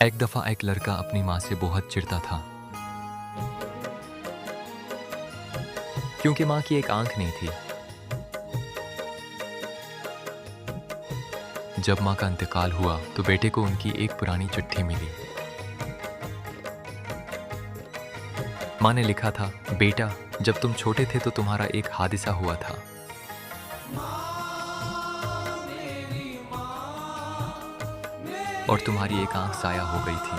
एक दफ़ा एक लड़का अपनी माँ से बहुत चिढ़ता था क्योंकि माँ की एक आंख नहीं थी। जब माँ का इंतकाल हुआ तो बेटे को उनकी एक पुरानी चिट्ठी मिली। माँ ने लिखा था, बेटा, जब तुम छोटे थे तो तुम्हारा एक हादसा हुआ था। और तुम्हारी एक आंख साया हो गई थी।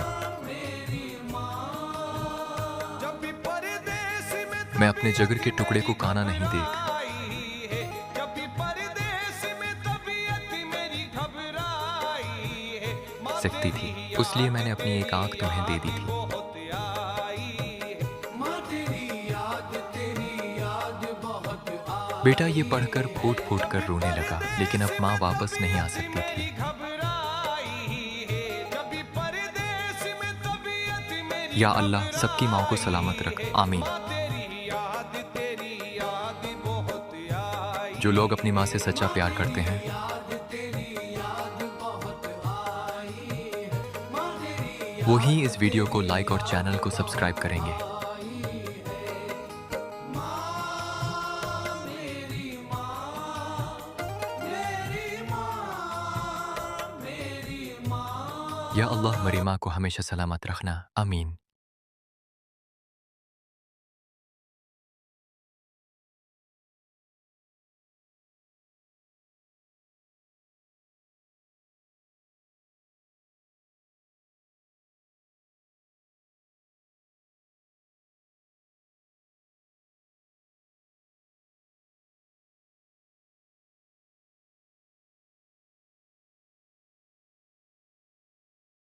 मैं अपने जिगर के टुकड़े को काना नहीं देख सकती थी, इसलिए मैंने अपनी एक आंख तुम्हें दे दी थी। बेटा ये पढ़कर फूट फूट कर रोने लगा, लेकिन अब माँ वापस नहीं आ सकती थी। या अल्लाह सबकी माँ को सलामत रख, आमीन। जो लोग अपनी माँ से सच्चा प्यार करते हैं, वो ही इस वीडियो को लाइक और चैनल को सब्सक्राइब करेंगे। या अल्लाह मेरी माँ को हमेशा सलामत रखना, आमीन।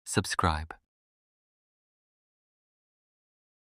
Subscribe.